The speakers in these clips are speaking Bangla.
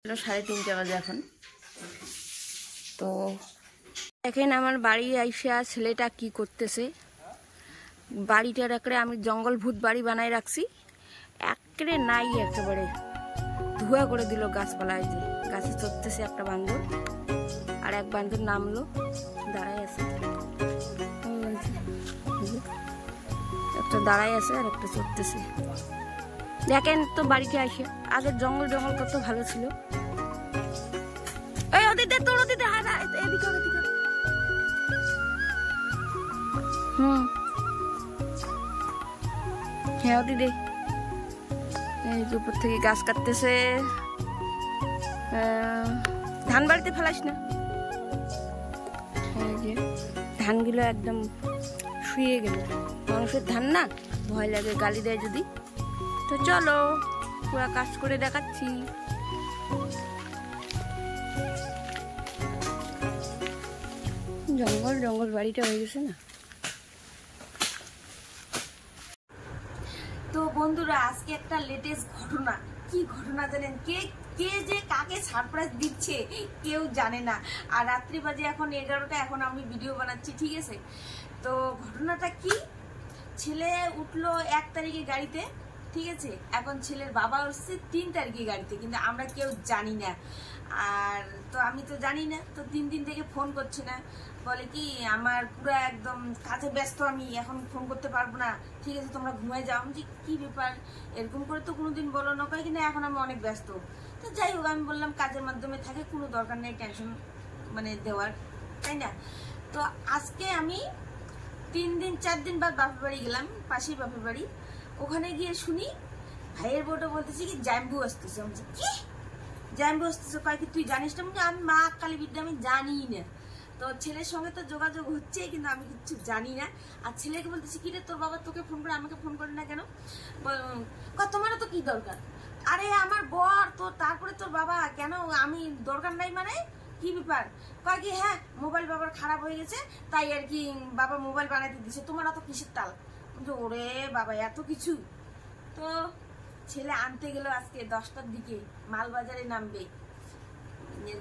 3:30 বাজে এখন। তো দেখেন আমার বাড়ি আইসা ছেলেটা কি করতেছে। বাড়িটার একরে আমি জঙ্গল ভূত বাড়ি বানাই রাখছি, একরে নাই একেবারে ধোয়া করে দিল গাছপালায়। যে গাছে চড়তেছে একটা বান্দর, আর এক বান্দর নামলো দাঁড়াই আছে, একটা দাঁড়াই আছে আর একটা চড়তেছে। দেখেন তো বাড়িতে আসে, আগের জঙ্গল জঙ্গল কত ভালো ছিল। এই ওদিকে তোর ওদিকে এদিকে ওদিকে হ্যাঁ ওদিকে এই যে উপর থেকে গাছ কাটতেছে। ধান বাড়িতে ফেলাস না, এই যে ধানগুলো একদম শুয়ে গেল। মানুষের ধান না, ভয় লাগে গালি দেয় যদি। তো চলো পুরো কাজ করে দেখাচ্ছি। জঙ্গল জঙ্গল বাড়িটা হয়ে গেছে না। তো বন্ধুরা আজকে একটা লেটেস্ট ঘটনা। কি ঘটনা জানেন? কে কে যে কাকে সারপ্রাইজ দিচ্ছে কেউ জানে না। আর রাত্রি বাজে এখন 11টা, এখন আমি ভিডিও বানাচ্ছি, ঠিক আছে? তো ঘটনাটা কি, ছেলে উঠলো 1 তারিখে গাড়িতে, ঠিক আছে? এখন ছেলের বাবা উঠছে 3 তারিখে গাড়িতে, কিন্তু আমরা কেউ জানি না। আর তো আমি তো জানি না, তো 3 দিন থেকে ফোন করছে না, বলে কি আমার পুরো একদম কাজে ব্যস্ত, আমি এখন ফোন করতে পারবো না, ঠিক আছে তোমরা ঘুমায় যাও। আমি কি ব্যাপার, এরকম করে তো কোনোদিন বলো না, কয় কিনা এখন আমি অনেক ব্যস্ত। তো যাই হোক, আমি বললাম কাজের মাধ্যমে থাকে, কোনো দরকার নেই টেনশন মানে দেওয়ার, তাই না? তো আজকে আমি 3 দিন 4 দিন বাদ বাপের বাড়ি গেলাম, পাশেই বাপের বাড়ি। ওখানে গিয়ে শুনি ভাইয়ের বউটা বলতেছি কি জাম্বু আসতেছে। আমি কি জাম্বু আসতেছে, কয় কি তুই জানিস না? আমি মা কালী বিদ্যা আমি জানি না। তো ছেলের সঙ্গে তো যোগাযোগ হচ্ছে, কিন্তু আমি কিচ্ছু জানি না। আর ছেলেকে বলতেছি কি রে তোর বাবা তোকে ফোন করে, আমাকে ফোন করে না কেন? তোমারও তো কি দরকার? আরে আমার বর তো, তারপরে তোর বাবা, কেন আমি দরকার নাই মানে কি ব্যাপার? কয় কি হ্যাঁ মোবাইল বাবার খারাপ হয়ে গেছে, তাই আর কি বাবা মোবাইল বানাইতে দিছে, তোমার অত কিসের তাল? ওরে বাবা এত কিছু। তো ছেলে আনতে গেল আজকে 10টার দিকে, মালবাজারে নামবে,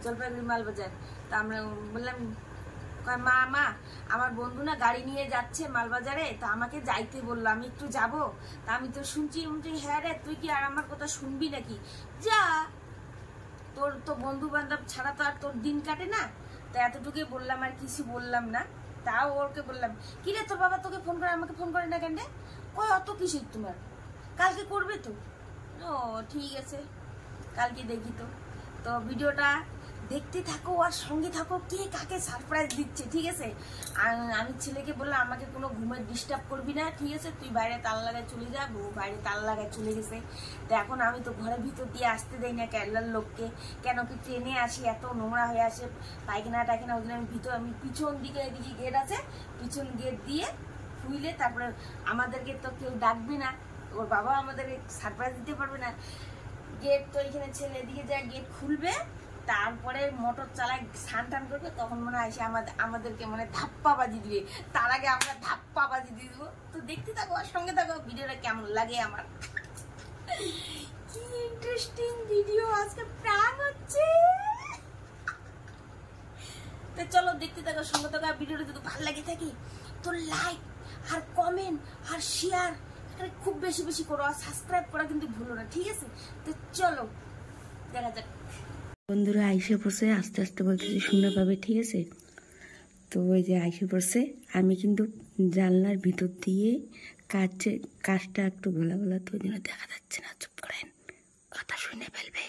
জলপাইগুড়ি মালবাজার। তা আমরা বললাম মা মা আমার বন্ধু না গাড়ি নিয়ে যাচ্ছে মালবাজারে, তা আমাকে যাইতে বললো, আমি একটু যাব। তা আমি তো শুনছি, হ্যাঁ রে তুই কি আর আমার কথা শুনবি নাকি? যা, তোর তো বন্ধু বান্ধব ছাড়া তো আর তোর দিন কাটে না। তা এতটুকুই বললাম, আর কিছু বললাম না। তাও ওকে বললাম কি রে তোর বাবা তোকে ফোন করে, আমাকে ফোন করে না কেন? ওই অত কিসের তোমার, কালকে করবে তো। ও ঠিক আছে কালকে দেখি। তো ভিডিওটা দেখতে থাকো আর সঙ্গে থাকো, কে কাকে সারপ্রাইজ দিচ্ছে, ঠিক আছে? আমি ছেলেকে বললাম আমাকে কোনো ঘুমের ডিস্টার্ব করবি না, ঠিক আছে? তুই বাইরে তালা লাগায় চলে যা। বউ বাইরে তালা লাগায় চলে গেছে। তো এখন আমি তো ঘরের ভিতর দিয়ে আসতে দেই না কেরলার লোককে, কেন কি ট্রেনে আসি এত নোংরা হয়ে আসে, পায়খানা টাইখানা, ওই জন্য আমি পিছন দিকে, এদিকে গেট আছে, পিছন গেট দিয়ে খুইলে তারপরে আমাদেরকে তো কেউ ডাকবে না, ওর বাবা আমাদেরকে সারপ্রাইজ দিতে পারবে না। গেট তো এখানে ছেলে এদিকে যা গেট খুলবে, তারপরে মোটর চালায় স্নান টান করবে, তখন মনে হয় সে আমাদেরকে মানে ধাপ্পা বাজি দিবে, তার আগে আমরা ধাপ্পা বাজি দিয়ে দেবো। তো দেখতে থাকো আর সঙ্গে থাকো, ভিডিওটা কেমন লাগে আমার। কি ইন্টারেস্টিং ভিডিও আজকে প্রাণ হচ্ছে। তো চলো দেখতে থাকো, সঙ্গে থাকো। আর ভিডিওটা যদি ভালো লাগে থাকি তো লাইক আর কমেন্ট আর শেয়ার খুব বেশি বেশি করো, আর সাবস্ক্রাইব করা কিন্তু ভুলো না, ঠিক আছে? তো চলো দেখা যাক। বন্ধুরা আইসে পড়ছে, আস্তে আস্তে বলতেছি শুনে পাবে, ঠিক আছে? তো ওই যে আইসে পড়ছে, আমি কিন্তু জানলার ভিতর দিয়ে কাজটা একটু গোলা গোলা, তো ওই জন্য দেখা যাচ্ছে না। চুপ করেন, কথা শুনে ফেলবে।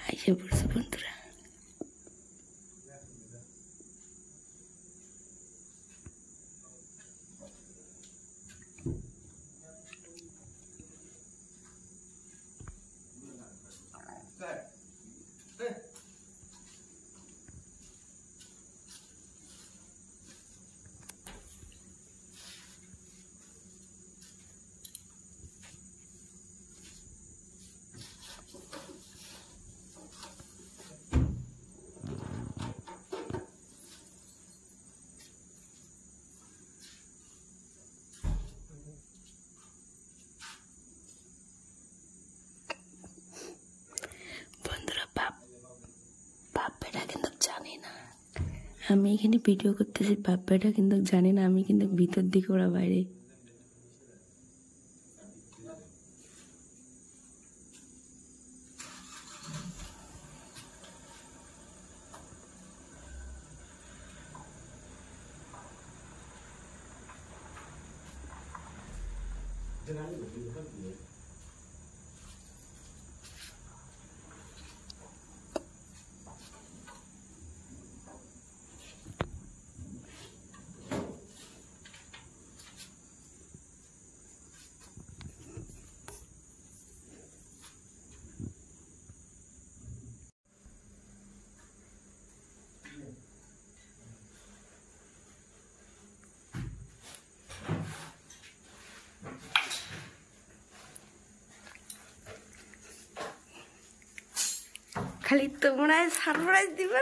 আইসে পড়ছে বন্ধুরা। আমি এখানে ভিডিও করতেছি, বাপ্পাটা কিন্তু জানি না আমি কিন্তু ভিতর দিকে ওরা বাইরে। খালি তোমরা সারপ্রাইজ দিবে,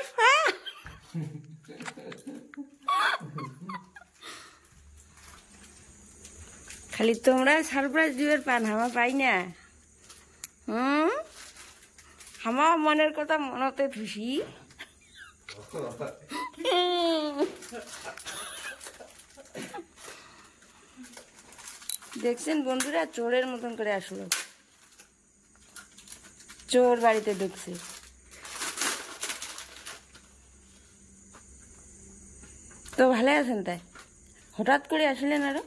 খালি তোমরা সারপ্রাইজ দিবার পান, হামা পাই না। হামা মনের কথা মনতে খুশি। দেখছেন বন্ধুরা, চোরের মতন করে আসলো, চোর বাড়িতে ঢুকছে। তো ভালো আছেন? তাই হঠাৎ করে আসলেন আরো?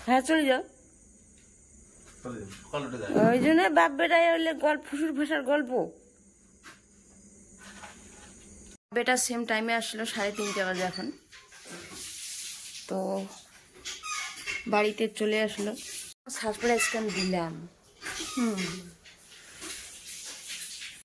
হ্যাঁ চলে যাও। ওই জন্য বাপ বেটাই হইলে গল্প, ফুসুর ভাষার গল্প। বেটা সেম টাইমে আসলো, 3:30 বাজে এখন। তো বাড়িতে চলে আসলো, সারপ্রাইজ কেন দিলাম।